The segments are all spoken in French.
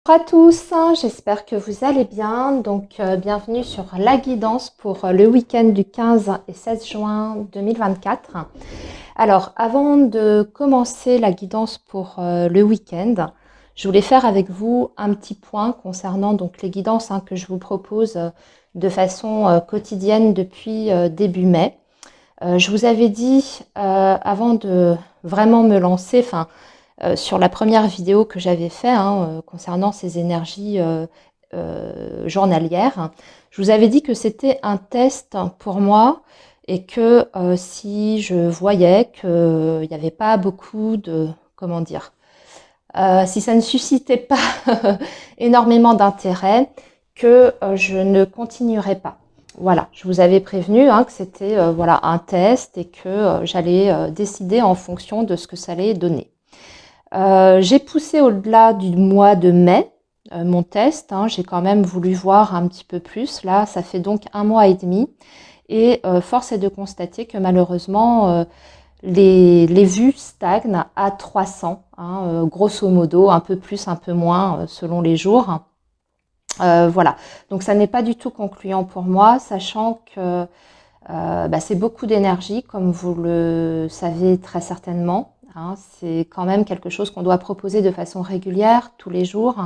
Bonjour à tous, j'espère que vous allez bien. Bienvenue sur la guidance pour le week-end du 15 et 16 juin 2024. Alors, avant de commencer la guidance pour le week-end, je voulais faire avec vous un petit point concernant donc les guidances que je vous propose de façon quotidienne depuis début mai. Je vous avais dit avant de vraiment me lancer, sur la première vidéo que j'avais fait concernant ces énergies journalières, je vous avais dit que c'était un test pour moi et que si je voyais qu'il n'y avait pas beaucoup de, comment dire, si ça ne suscitait pas énormément d'intérêt, que je ne continuerais pas. Voilà, je vous avais prévenu que c'était voilà, un test et que j'allais décider en fonction de ce que ça allait donner. J'ai poussé au-delà du mois de mai mon test. J'ai quand même voulu voir un petit peu plus. Là, ça fait donc 1 mois et demi. Et force est de constater que malheureusement, les vues stagnent à 300, grosso modo, un peu plus, un peu moins selon les jours. Voilà, donc ça n'est pas du tout concluant pour moi, sachant que c'est beaucoup d'énergie, comme vous le savez très certainement. C'est quand même quelque chose qu'on doit proposer de façon régulière, tous les jours.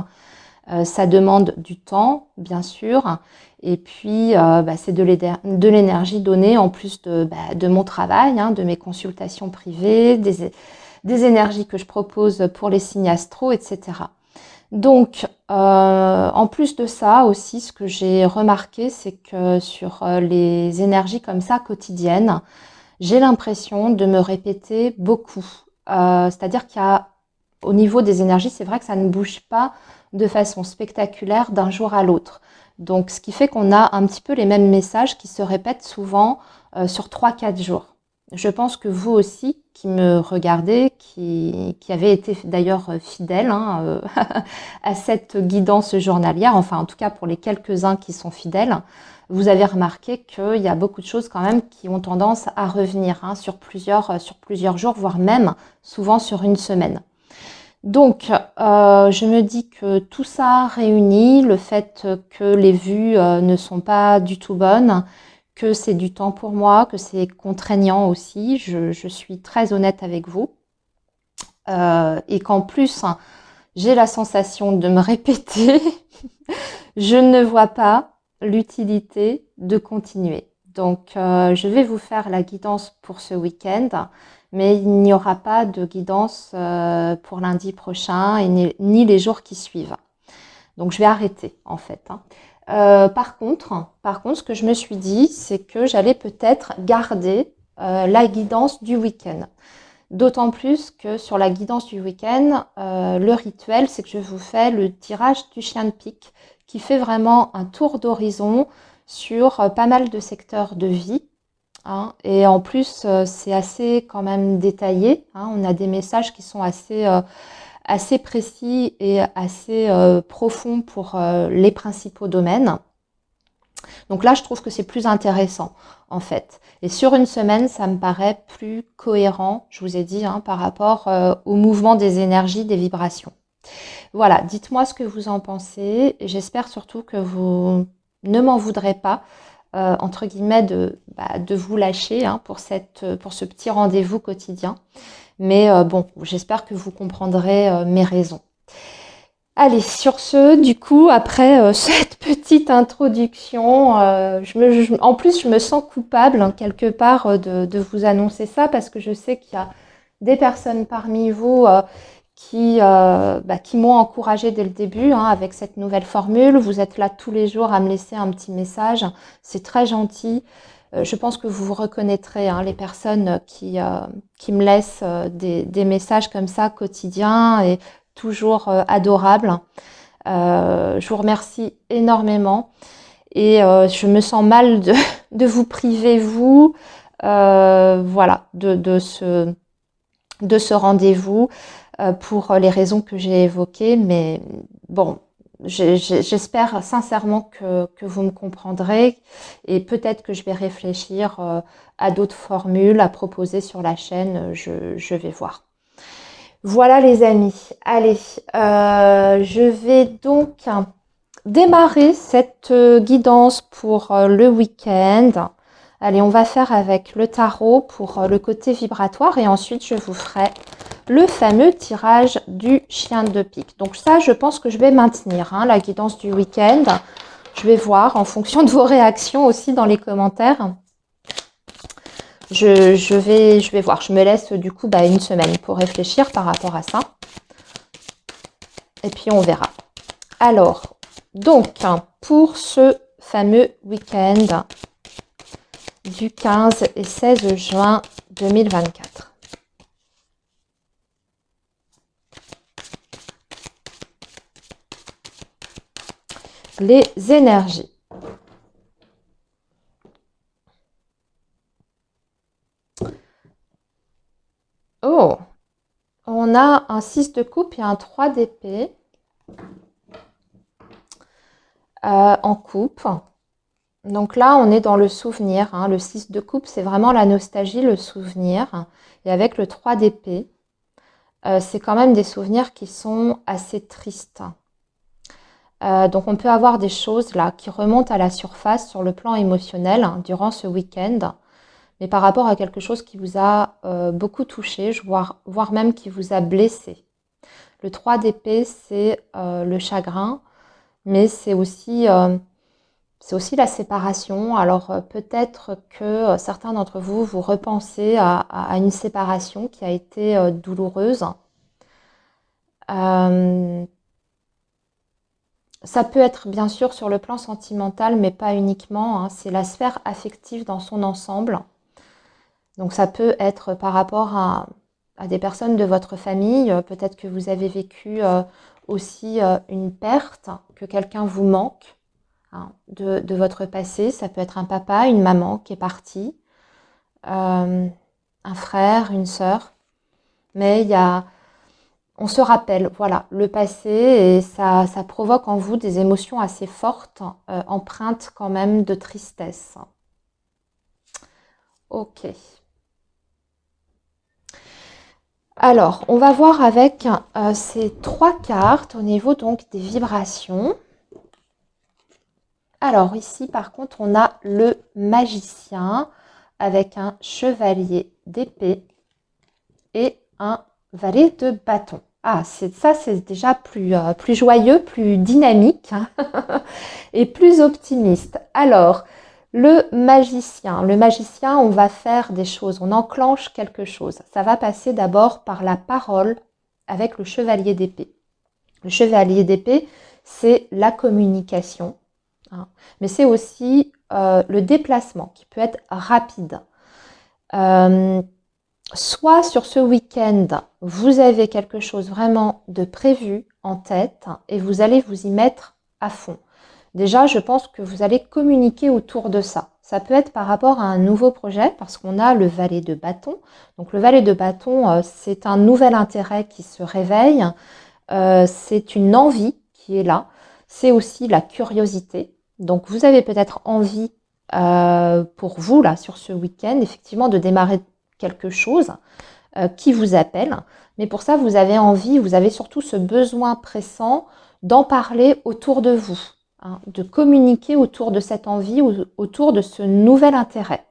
Ça demande du temps, bien sûr. Et puis, c'est de l'énergie donnée en plus de mon travail, de mes consultations privées, des énergies que je propose pour les signes astro, etc. Donc, en plus de ça aussi, ce que j'ai remarqué, c'est que sur les énergies comme ça quotidiennes, j'ai l'impression de me répéter beaucoup. C'est-à-dire qu'il y a, au niveau des énergies, c'est vrai que ça ne bouge pas de façon spectaculaire d'un jour à l'autre. Donc, ce qui fait qu'on a un petit peu les mêmes messages qui se répètent souvent sur 3-4 jours. Je pense que vous aussi, qui me regardez, qui avez été d'ailleurs fidèle à cette guidance journalière, enfin en tout cas pour les quelques-uns qui sont fidèles, vous avez remarqué qu'il y a beaucoup de choses quand même qui ont tendance à revenir sur plusieurs jours, voire même souvent sur une semaine. Donc, je me dis que tout ça réuni, le fait que les vues ne sont pas du tout bonnes, que c'est du temps pour moi, que c'est contraignant aussi, je suis très honnête avec vous, et qu'en plus, j'ai la sensation de me répéter, je ne vois pas l'utilité de continuer. Donc, je vais vous faire la guidance pour ce week-end, mais il n'y aura pas de guidance pour lundi prochain et ni les jours qui suivent. Donc, je vais arrêter en fait. Par contre, ce que je me suis dit, c'est que j'allais peut-être garder la guidance du week-end. D'autant plus que sur la guidance du week-end, le rituel, c'est que je vous fais le tirage du chien de pique qui fait vraiment un tour d'horizon sur pas mal de secteurs de vie. Et en plus, c'est assez quand même détaillé. On a des messages qui sont assez précis et assez profonds pour les principaux domaines. Donc là, je trouve que c'est plus intéressant, en fait. Et sur une semaine, ça me paraît plus cohérent, je vous ai dit, par rapport au mouvement des énergies, des vibrations. Voilà, dites-moi ce que vous en pensez. J'espère surtout que vous ne m'en voudrez pas, entre guillemets, de vous lâcher pour ce petit rendez-vous quotidien. Mais bon, j'espère que vous comprendrez mes raisons. Allez, sur ce, du coup, après cette petite introduction, en plus, je me sens coupable quelque part de vous annoncer ça parce que je sais qu'il y a des personnes parmi vous qui m'ont encouragée dès le début avec cette nouvelle formule. Vous êtes là tous les jours à me laisser un petit message. C'est très gentil. Je pense que vous vous reconnaîtrez, les personnes qui me laissent des messages comme ça quotidiens et toujours adorables. Je vous remercie énormément et je me sens mal de vous priver, vous, voilà, de ce rendez-vous pour les raisons que j'ai évoquées. Mais bon, j'espère sincèrement que vous me comprendrez et peut-être que je vais réfléchir à d'autres formules à proposer sur la chaîne. Je vais voir. Voilà les amis, allez, je vais donc démarrer cette guidance pour le week-end. Allez, on va faire avec le tarot pour le côté vibratoire et ensuite je vous ferai le fameux tirage du chien de pique. Donc ça, je pense que je vais maintenir hein, la guidance du week-end. Je vais voir en fonction de vos réactions aussi dans les commentaires. Je vais voir. Je me laisse du coup une semaine pour réfléchir par rapport à ça. Et puis on verra. Alors, donc, pour ce fameux week-end du 15 et 16 juin 2024. Les énergies. Oh, on a un 6 de coupe et un 3 d'épée en coupe. Donc là, on est dans le souvenir. Hein. Le 6 de coupe, c'est vraiment la nostalgie, le souvenir. Et avec le 3 d'épée, c'est quand même des souvenirs qui sont assez tristes. Donc on peut avoir des choses là qui remontent à la surface sur le plan émotionnel hein, durant ce week-end, mais par rapport à quelque chose qui vous a beaucoup touché, voire même qui vous a blessé. Le 3 d'épée, c'est le chagrin, mais c'est aussi la séparation. Alors peut-être que certains d'entre vous, vous repensez à une séparation qui a été douloureuse. Ça peut être bien sûr sur le plan sentimental, mais pas uniquement. Hein. C'est la sphère affective dans son ensemble. Donc ça peut être par rapport à des personnes de votre famille. Peut-être que vous avez vécu aussi une perte, que quelqu'un vous manque hein, de votre passé. Ça peut être un papa, une maman qui est parti, un frère, une sœur. Mais on se rappelle, voilà, le passé et ça provoque en vous des émotions assez fortes, empreintes quand même de tristesse. Ok. Alors, on va voir avec ces 3 cartes au niveau donc des vibrations. Alors ici, par contre, on a le magicien avec un chevalier d'épée et un valet de bâton. Ah, ça, c'est déjà plus joyeux, plus dynamique hein, et plus optimiste. Alors, le magicien, on va faire des choses, on enclenche quelque chose. Ça va passer d'abord par la parole avec le chevalier d'épée. Le chevalier d'épée, c'est la communication, hein, mais c'est aussi le déplacement qui peut être rapide. Soit sur ce week-end, vous avez quelque chose vraiment de prévu en tête et vous allez vous y mettre à fond. Déjà, je pense que vous allez communiquer autour de ça. Ça peut être par rapport à un nouveau projet parce qu'on a le valet de bâton. Donc le valet de bâton, c'est un nouvel intérêt qui se réveille. C'est une envie qui est là. C'est aussi la curiosité. Donc vous avez peut-être envie pour vous, là, sur ce week-end, effectivement, de démarrer quelque chose qui vous appelle. Mais pour ça, vous avez envie, vous avez surtout ce besoin pressant d'en parler autour de vous, hein, de communiquer autour de cette envie, autour de ce nouvel intérêt.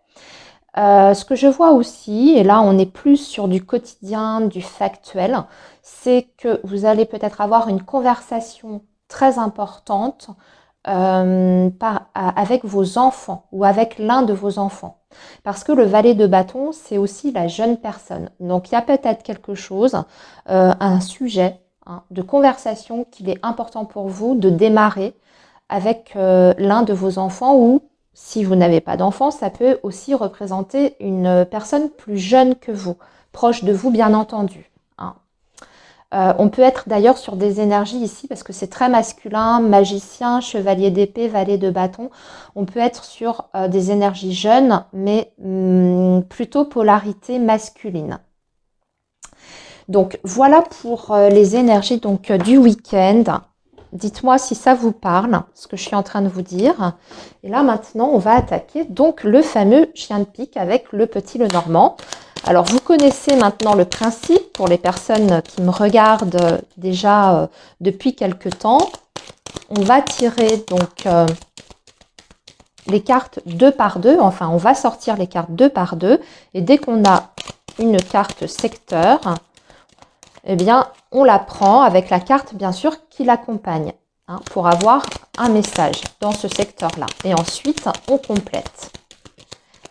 Ce que je vois aussi, et là on est plus sur du quotidien, du factuel, c'est que vous allez peut-être avoir une conversation très importante avec vos enfants ou avec l'un de vos enfants. Parce que le valet de bâton, c'est aussi la jeune personne. Donc il y a peut-être quelque chose, un sujet hein, de conversation qu'il est important pour vous de démarrer avec l'un de vos enfants ou si vous n'avez pas d'enfant, ça peut aussi représenter une personne plus jeune que vous, proche de vous bien entendu. Hein. On peut être d'ailleurs sur des énergies ici, parce que c'est très masculin, magicien, chevalier d'épée, valet de bâton. On peut être sur des énergies jeunes, mais plutôt polarité masculine. Donc voilà pour les énergies donc, du week-end. Dites-moi si ça vous parle, ce que je suis en train de vous dire. Et là, maintenant, on va attaquer donc le fameux chien de pique avec le petit Lenormand. Alors, vous connaissez maintenant le principe pour les personnes qui me regardent déjà depuis quelque temps. On va tirer donc les cartes 2 par 2. Enfin, on va sortir les cartes 2 par 2. Et dès qu'on a une carte secteur, eh bien, on la prend avec la carte, bien sûr, qui l'accompagne, hein, pour avoir un message dans ce secteur-là. Et ensuite, on complète.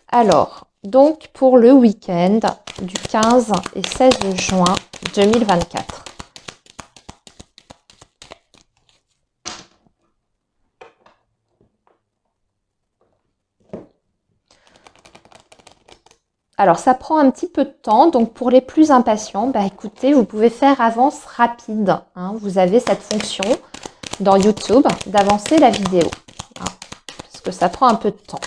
Alors, donc, pour le week-end du 15 et 16 juin 2024. Alors, ça prend un petit peu de temps. Donc, pour les plus impatients, bah, écoutez, vous pouvez faire avance rapide, hein. Vous avez cette fonction dans YouTube d'avancer la vidéo, hein, parce que ça prend un peu de temps.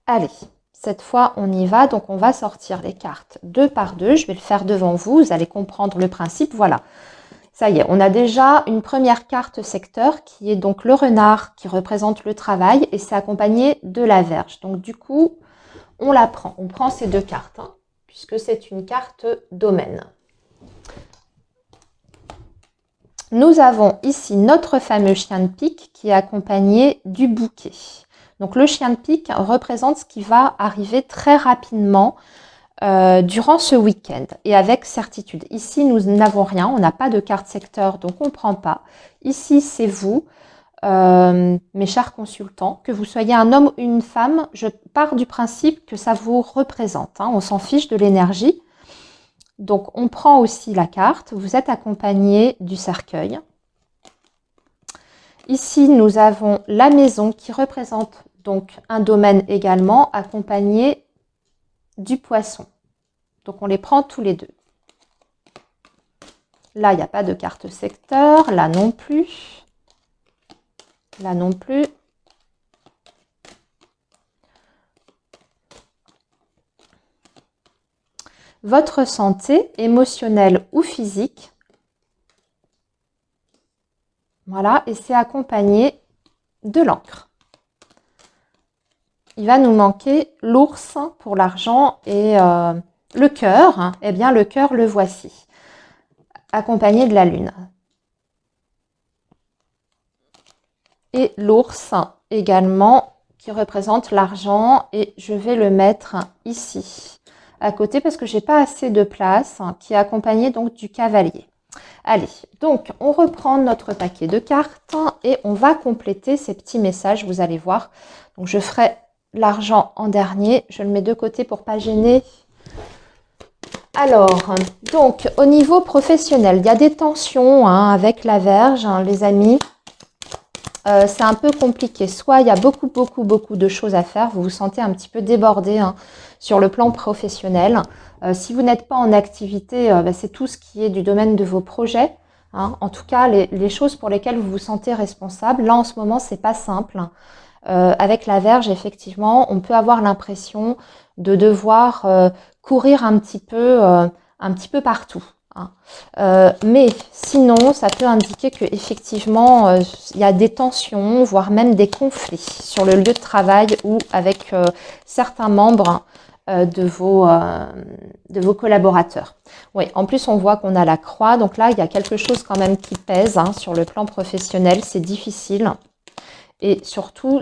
Allez, cette fois, on y va. Donc, on va sortir les cartes 2 par 2. Je vais le faire devant vous. Vous allez comprendre le principe. Voilà. Ça y est, on a déjà une première carte secteur qui est donc le renard qui représente le travail et c'est accompagné de la Vierge. Donc du coup, on la prend. On prend ces deux cartes, hein, puisque c'est une carte domaine. Nous avons ici notre fameux chien de pique qui est accompagné du bouquet. Donc le chien de pique représente ce qui va arriver très rapidement durant ce week-end et avec certitude. Ici, nous n'avons rien, on n'a pas de carte secteur, donc on ne prend pas. Ici, c'est vous, mes chers consultants, que vous soyez un homme ou une femme, je pars du principe que ça vous représente, hein, on s'en fiche de l'énergie. Donc, on prend aussi la carte, vous êtes accompagné du cercueil. Ici, nous avons la maison qui représente donc un domaine également, accompagné du poisson. Donc, on les prend tous les deux. Là, il n'y a pas de carte secteur. Là non plus. Là non plus. Votre santé émotionnelle ou physique. Voilà, et c'est accompagné de l'encre. Il va nous manquer l'ours pour l'argent et le cœur. Eh bien, le cœur, le voici. Accompagné de la lune. Et l'ours également qui représente l'argent et je vais le mettre ici à côté parce que j'ai pas assez de place, qui est accompagné donc du cavalier. Allez, donc on reprend notre paquet de cartes et on va compléter ces petits messages, vous allez voir. Donc je ferai l'argent en dernier, je le mets de côté pour pas gêner. Alors, donc au niveau professionnel, il y a des tensions, hein, avec la Vierge, hein, les amis. C'est un peu compliqué. Soit il y a beaucoup de choses à faire, vous vous sentez un petit peu débordé, hein, sur le plan professionnel. Si vous n'êtes pas en activité, c'est tout ce qui est du domaine de vos projets, hein. En tout cas, les choses pour lesquelles vous vous sentez responsable. Là, en ce moment, c'est pas simple. Avec la Vierge, effectivement, on peut avoir l'impression de devoir courir un petit peu partout, hein. Mais sinon, ça peut indiquer que effectivement, il y a des tensions, voire même des conflits sur le lieu de travail ou avec certains membres de vos collaborateurs. Oui, en plus, on voit qu'on a la croix. Donc là, il y a quelque chose quand même qui pèse, hein, sur le plan professionnel. C'est difficile. Et surtout,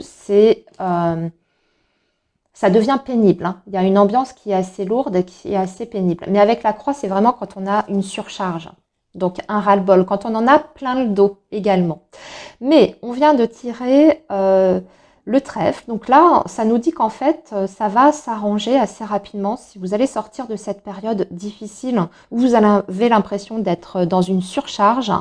ça devient pénible, hein. Il y a une ambiance qui est assez lourde et qui est assez pénible. Mais avec la croix, c'est vraiment quand on a une surcharge. Donc un ras-le-bol, quand on en a plein le dos également. Mais on vient de tirer le trèfle. Donc là, ça nous dit qu'en fait, ça va s'arranger assez rapidement si vous allez sortir de cette période difficile où vous avez l'impression d'être dans une surcharge.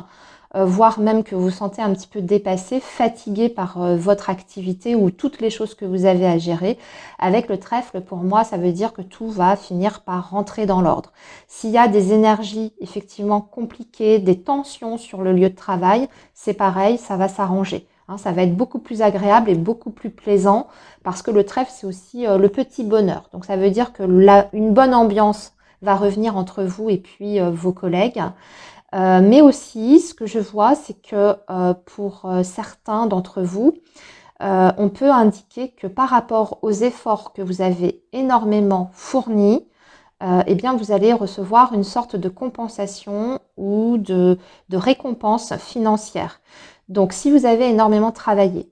Voire même que vous vous sentez un petit peu dépassé, fatigué par votre activité ou toutes les choses que vous avez à gérer. Avec le trèfle, pour moi, ça veut dire que tout va finir par rentrer dans l'ordre. S'il y a des énergies effectivement compliquées, des tensions sur le lieu de travail, c'est pareil, ça va s'arranger, hein. Ça va être beaucoup plus agréable et beaucoup plus plaisant parce que le trèfle, c'est aussi le petit bonheur. Donc ça veut dire que une bonne ambiance va revenir entre vous et puis vos collègues. Mais aussi, ce que je vois, c'est que pour certains d'entre vous, on peut indiquer que par rapport aux efforts que vous avez énormément fournis, eh bien vous allez recevoir une sorte de compensation ou de récompense financière. Donc si vous avez énormément travaillé,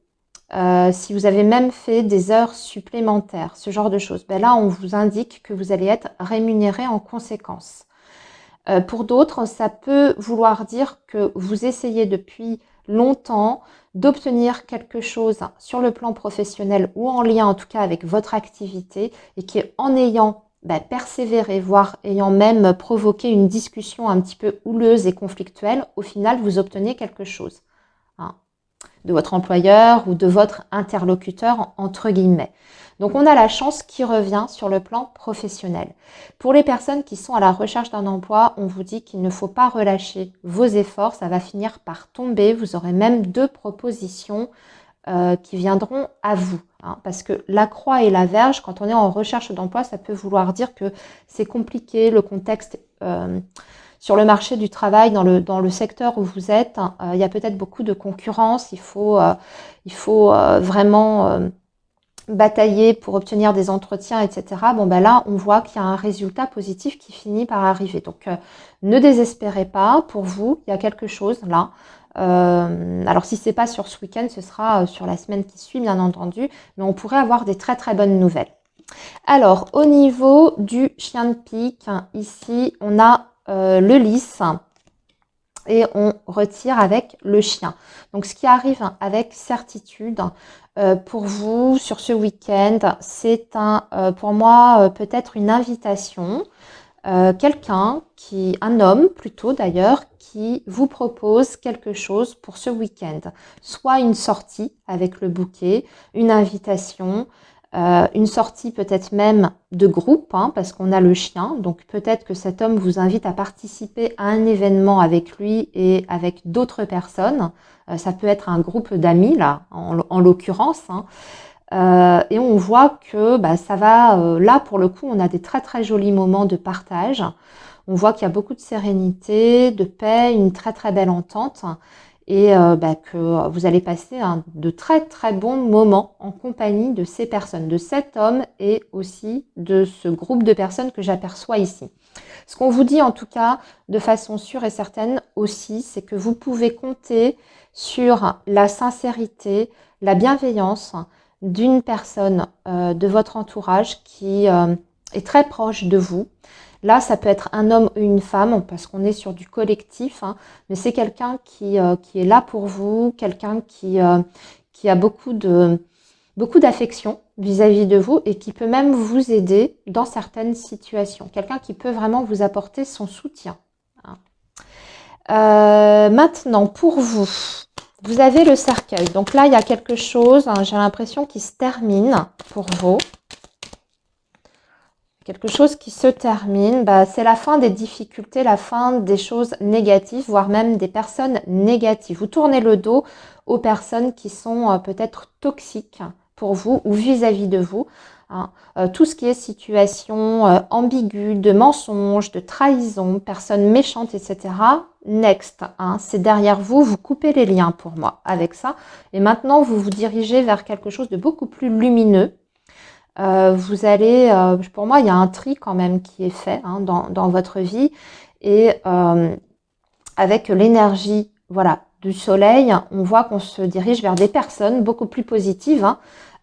si vous avez même fait des heures supplémentaires, ce genre de choses, ben là on vous indique que vous allez être rémunéré en conséquence. Pour d'autres, ça peut vouloir dire que vous essayez depuis longtemps d'obtenir quelque chose sur le plan professionnel ou en lien en tout cas avec votre activité et qu'en ayant persévéré, voire ayant même provoqué une discussion un petit peu houleuse et conflictuelle, au final vous obtenez quelque chose de votre employeur ou de votre interlocuteur entre guillemets. Donc on a la chance qui revient sur le plan professionnel. Pour les personnes qui sont à la recherche d'un emploi, on vous dit qu'il ne faut pas relâcher vos efforts, ça va finir par tomber. Vous aurez même 2 propositions qui viendront à vous. Parce que la croix et la verge, quand on est en recherche d'emploi, ça peut vouloir dire que c'est compliqué, le contexte sur le marché du travail, dans le secteur où vous êtes, il y a peut-être beaucoup de concurrence, il faut vraiment batailler pour obtenir des entretiens, etc. Bon, là, on voit qu'il y a un résultat positif qui finit par arriver. Donc, ne désespérez pas, pour vous, il y a quelque chose là. Alors, si c'est pas sur ce week-end, ce sera sur la semaine qui suit, bien entendu, mais on pourrait avoir des très très bonnes nouvelles. Alors, au niveau du chien de pique, ici, on a le lys et on retire avec le chien. Donc, ce qui arrive avec certitude pour vous sur ce week-end, c'est pour moi, peut-être une invitation. Un homme plutôt d'ailleurs, qui vous propose quelque chose pour ce week-end. Soit une sortie avec le bouquet, une invitation, une sortie peut-être même de groupe, parce qu'on a le chien. Donc peut-être que cet homme vous invite à participer à un événement avec lui et avec d'autres personnes. Ça peut être un groupe d'amis là, en l'occurrence. Et on voit que ça va, là pour le coup, on a des très très jolis moments de partage. On voit qu'il y a beaucoup de sérénité, de paix, une très très belle entente et que vous allez passer de très très bons moments en compagnie de ces personnes, de cet homme et aussi de ce groupe de personnes que j'aperçois ici. Ce qu'on vous dit en tout cas de façon sûre et certaine aussi, c'est que vous pouvez compter sur la sincérité, la bienveillance d'une personne de votre entourage qui est très proche de vous. Là, ça peut être un homme ou une femme, parce qu'on est sur du collectif, mais c'est quelqu'un qui est là pour vous, quelqu'un qui a beaucoup d'affection vis-à-vis de vous et qui peut même vous aider dans certaines situations. Quelqu'un qui peut vraiment vous apporter son soutien. Maintenant, pour vous, vous avez le cercueil. Donc là, il y a quelque chose, j'ai l'impression, qui se termine pour vous. Quelque chose qui se termine, c'est la fin des difficultés, la fin des choses négatives, voire même des personnes négatives. Vous tournez le dos aux personnes qui sont peut-être toxiques pour vous ou vis-à-vis de vous. Tout ce qui est situation ambiguë, de mensonges, de trahison, personnes méchantes, etc. Next, c'est derrière vous, vous coupez les liens pour moi avec ça. Et maintenant, vous vous dirigez vers quelque chose de beaucoup plus lumineux. Vous allez, pour moi, il y a un tri quand même qui est fait dans votre vie. Et avec l'énergie du soleil, on voit qu'on se dirige vers des personnes beaucoup plus positives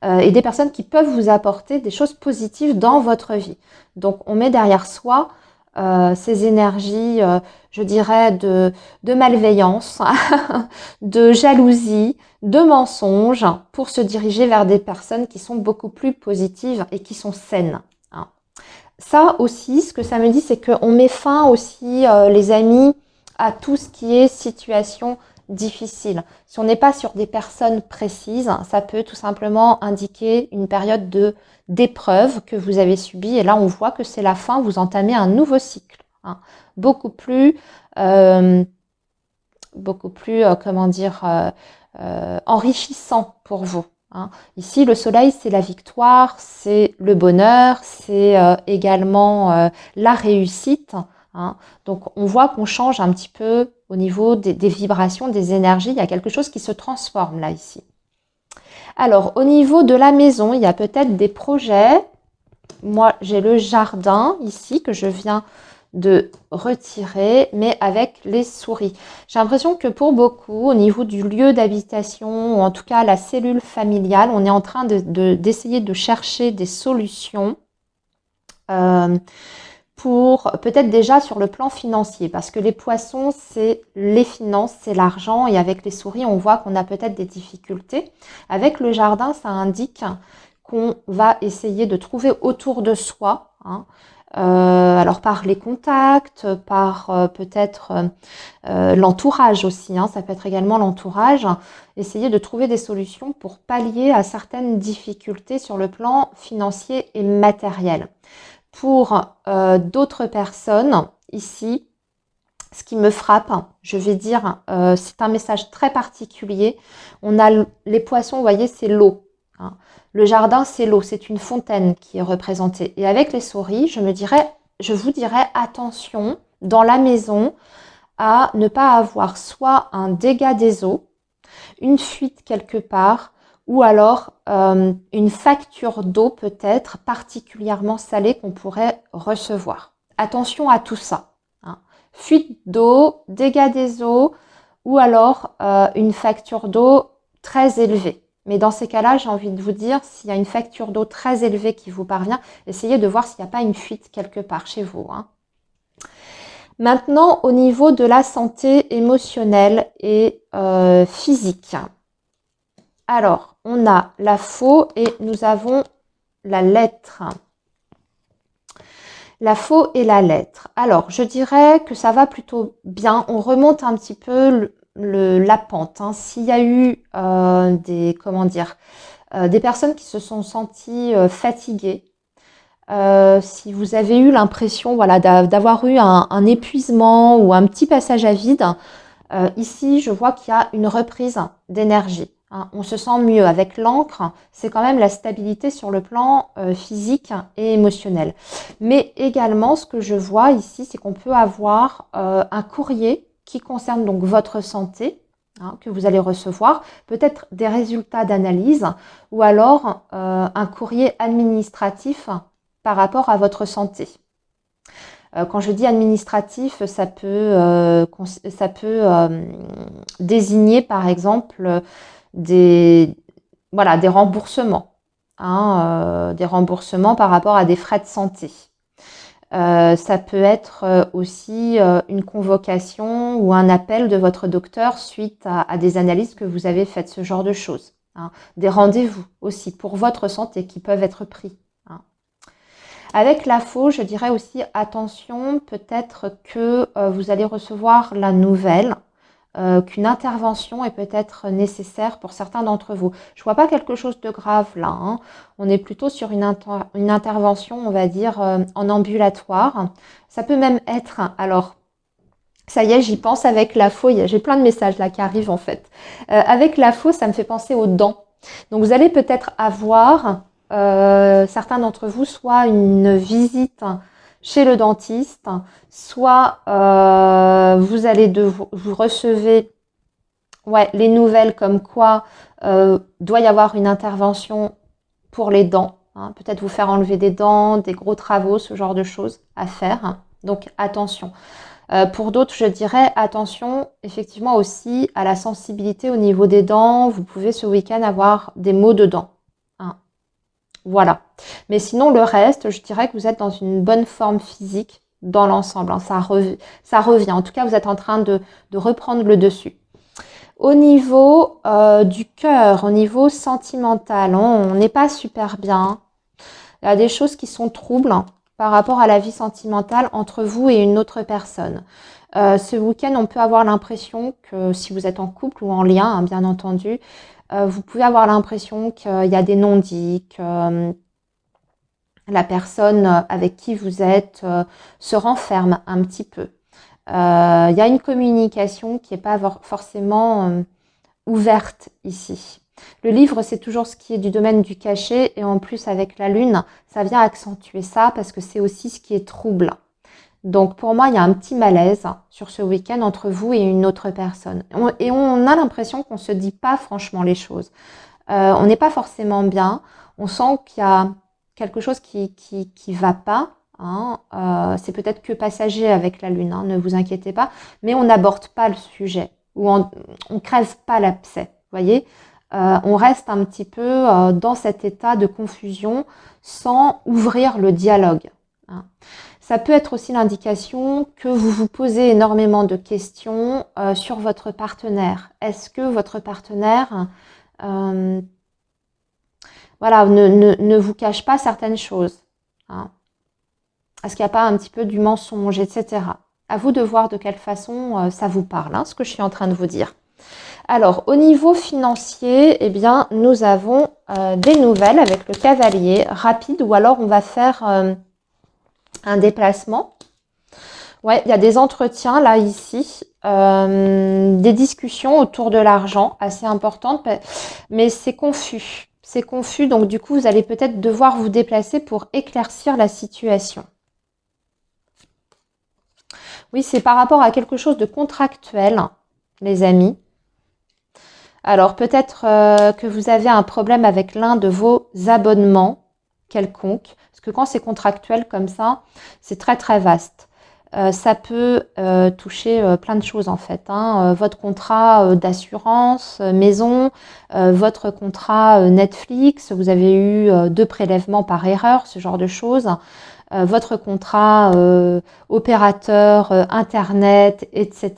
et des personnes qui peuvent vous apporter des choses positives dans votre vie. Donc, on met derrière soi ces énergies, je dirais, de malveillance, de jalousie, de mensonges, pour se diriger vers des personnes qui sont beaucoup plus positives et qui sont saines. Ça aussi, ce que ça me dit, c'est qu'on met fin aussi, les amis, à tout ce qui est situation difficile. Si on n'est pas sur des personnes précises, ça peut tout simplement indiquer une période d'épreuve que vous avez subie. Et là, on voit que c'est la fin, vous entamez un nouveau cycle. Beaucoup plus, enrichissant pour vous. Ici, le soleil, c'est la victoire, c'est le bonheur, c'est également la réussite. Donc, on voit qu'on change un petit peu au niveau des vibrations, des énergies. Il y a quelque chose qui se transforme là, ici. Alors, au niveau de la maison, il y a peut-être des projets. Moi, j'ai le jardin ici que je viens de retirer, mais avec les souris. J'ai l'impression que pour beaucoup, au niveau du lieu d'habitation, ou en tout cas la cellule familiale, on est en train d'essayer de chercher des solutions euh, pour peut-être déjà sur le plan financier, parce que les poissons, c'est les finances, c'est l'argent, et avec les souris, on voit qu'on a peut-être des difficultés. Avec le jardin, ça indique qu'on va essayer de trouver autour de soi, hein, alors par les contacts, par peut-être l'entourage aussi, hein, ça peut être également l'entourage, essayer de trouver des solutions pour pallier à certaines difficultés sur le plan financier et matériel. Pour d'autres personnes, ici, ce qui me frappe, je vais dire, c'est un message très particulier. On a les poissons, vous voyez, c'est l'eau. Hein. Le jardin, c'est l'eau, c'est une fontaine qui est représentée. Et avec les souris, je vous dirais attention dans la maison à ne pas avoir soit un dégât des eaux, une fuite quelque part, ou alors une facture d'eau peut-être particulièrement salée qu'on pourrait recevoir. Attention à tout ça. Hein. Fuite d'eau, dégâts des eaux, ou alors une facture d'eau très élevée. Mais dans ces cas-là, j'ai envie de vous dire, s'il y a une facture d'eau très élevée qui vous parvient, essayez de voir s'il n'y a pas une fuite quelque part chez vous. Hein. Maintenant, au niveau de la santé émotionnelle et physique. Alors, on a la faux et nous avons la lettre. La faux et la lettre. Alors, je dirais que ça va plutôt bien. On remonte un petit peu la pente. Hein. S'il y a eu des personnes qui se sont senties fatiguées, si vous avez eu l'impression voilà, d'avoir eu un épuisement ou un petit passage à vide, ici, je vois qu'il y a une reprise d'énergie. Hein. On se sent mieux. Avec l'encre, c'est quand même la stabilité sur le plan physique et émotionnel. Mais également, ce que je vois ici, c'est qu'on peut avoir un courrier qui concerne donc votre santé, hein, que vous allez recevoir, peut-être des résultats d'analyse ou alors un courrier administratif par rapport à votre santé. Quand je dis administratif, ça peut désigner par exemple des, voilà, des remboursements, hein, des remboursements par rapport à des frais de santé. Ça peut être aussi une convocation ou un appel de votre docteur suite à des analyses que vous avez faites, ce genre de choses. Hein. Des rendez-vous aussi pour votre santé qui peuvent être pris. Hein. Avec la faux, je dirais aussi attention, peut-être que vous allez recevoir la nouvelle, qu'une intervention est peut-être nécessaire pour certains d'entre vous. Je ne vois pas quelque chose de grave là. Hein. On est plutôt sur une intervention, on va dire, en ambulatoire. Ça peut même être, alors, ça y est, j'y pense avec la faux. J'ai plein de messages là qui arrivent en fait. Avec la faux, ça me fait penser aux dents. Donc vous allez peut-être avoir, certains d'entre vous, soit une visite chez le dentiste, soit vous recevez les nouvelles comme quoi doit y avoir une intervention pour les dents. Hein, peut-être vous faire enlever des dents, des gros travaux, ce genre de choses à faire. Donc attention. Pour d'autres, je dirais attention effectivement aussi à la sensibilité au niveau des dents. Vous pouvez ce week-end avoir des maux de dents. Hein. Voilà. Mais sinon, le reste, je dirais que vous êtes dans une bonne forme physique dans l'ensemble. Hein. Ça revient. En tout cas, vous êtes en train de reprendre le dessus. Au niveau du cœur, au niveau sentimental, on n'est pas super bien. Il y a des choses qui sont troubles par rapport à la vie sentimentale entre vous et une autre personne. Ce week-end, on peut avoir l'impression que si vous êtes en couple ou en lien, hein, bien entendu, vous pouvez avoir l'impression qu'il y a des non-dits, que la personne avec qui vous êtes se renferme un petit peu. Il y a une communication qui n'est pas forcément ouverte ici. Le livre, c'est toujours ce qui est du domaine du caché et en plus avec la lune, ça vient accentuer ça parce que c'est aussi ce qui est trouble. Donc pour moi, il y a un petit malaise sur ce week-end entre vous et une autre personne. Et on a l'impression qu'on ne se dit pas franchement les choses. On n'est pas forcément bien. On sent qu'il y a quelque chose qui va pas. Hein. C'est peut-être que passager avec la Lune, hein, ne vous inquiétez pas. Mais on n'aborde pas le sujet ou on crève pas l'abcès. Voyez, on reste un petit peu dans cet état de confusion sans ouvrir le dialogue. Hein. Ça peut être aussi l'indication que vous vous posez énormément de questions sur votre partenaire. Est-ce que votre partenaire voilà, ne vous cache pas certaines choses, hein? Est-ce qu'il n'y a pas un petit peu du mensonge, etc. À vous de voir de quelle façon ça vous parle, hein, ce que je suis en train de vous dire. Alors, au niveau financier, eh bien, nous avons des nouvelles avec le cavalier rapide, ou alors on va faire un déplacement. Ouais, il y a des entretiens là, ici, des discussions autour de l'argent assez importantes, mais c'est confus. C'est confus, donc du coup, vous allez peut-être devoir vous déplacer pour éclaircir la situation. Oui, c'est par rapport à quelque chose de contractuel, les amis. Alors, peut-être que vous avez un problème avec l'un de vos abonnements quelconques, parce que quand c'est contractuel comme ça, c'est très très vaste. Ça peut toucher plein de choses en fait. Hein. Votre contrat d'assurance maison, votre contrat Netflix, vous avez eu 2 prélèvements par erreur, ce genre de choses. Votre contrat opérateur internet, etc.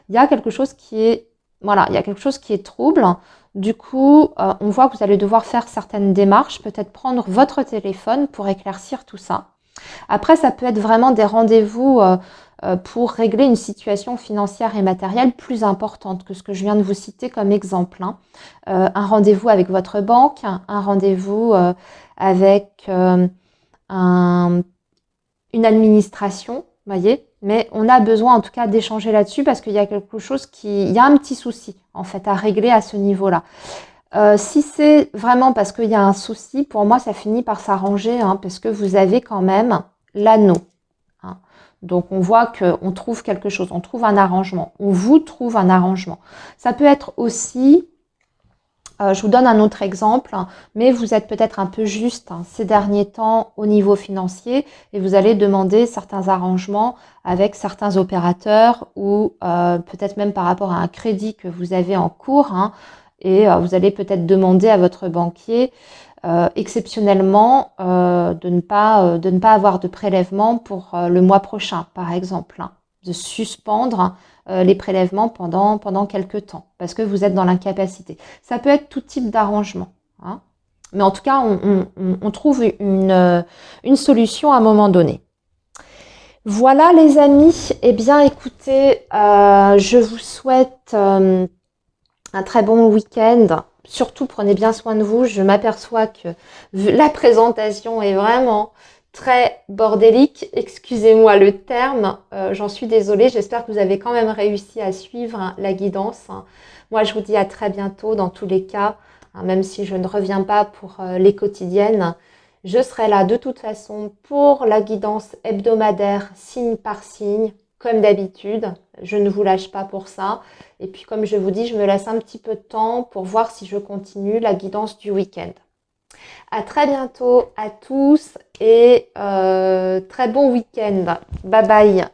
Il y a quelque chose qui est voilà, il y a quelque chose qui est trouble. Du coup, on voit que vous allez devoir faire certaines démarches, peut-être prendre votre téléphone pour éclaircir tout ça. Après, ça peut être vraiment des rendez-vous pour régler une situation financière et matérielle plus importante que ce que je viens de vous citer comme exemple. Hein. Un rendez-vous avec votre banque, un rendez-vous avec une administration, voyez. Mais on a besoin en tout cas d'échanger là-dessus parce qu'il y a quelque chose il y a un petit souci en fait à régler à ce niveau-là. Si c'est vraiment parce qu'il y a un souci, pour moi, ça finit par s'arranger, hein, parce que vous avez quand même l'anneau. Hein. Donc, on voit qu'on trouve quelque chose, on trouve un arrangement, on vous trouve un arrangement. Ça peut être aussi, je vous donne un autre exemple, mais vous êtes peut-être un peu juste hein, ces derniers temps au niveau financier et vous allez demander certains arrangements avec certains opérateurs ou peut-être même par rapport à un crédit que vous avez en cours. Hein, et vous allez peut-être demander à votre banquier exceptionnellement de ne pas avoir de prélèvement pour le mois prochain, par exemple, hein, de suspendre les prélèvements pendant quelques temps, parce que vous êtes dans l'incapacité. Ça peut être tout type d'arrangement. Hein, mais en tout cas, on trouve une solution à un moment donné. Voilà les amis, eh bien écoutez, je vous souhaite un très bon week-end. Surtout, prenez bien soin de vous. Je m'aperçois que la présentation est vraiment très bordélique. Excusez-moi le terme. J'en suis désolée. J'espère que vous avez quand même réussi à suivre hein, la guidance. Moi, je vous dis à très bientôt dans tous les cas. Hein, même si je ne reviens pas pour les quotidiennes. Je serai là de toute façon pour la guidance hebdomadaire, signe par signe, comme d'habitude. Je ne vous lâche pas pour ça. Et puis, comme je vous dis, je me laisse un petit peu de temps pour voir si je continue la guidance du week-end. À très bientôt à tous et très bon week-end. Bye bye.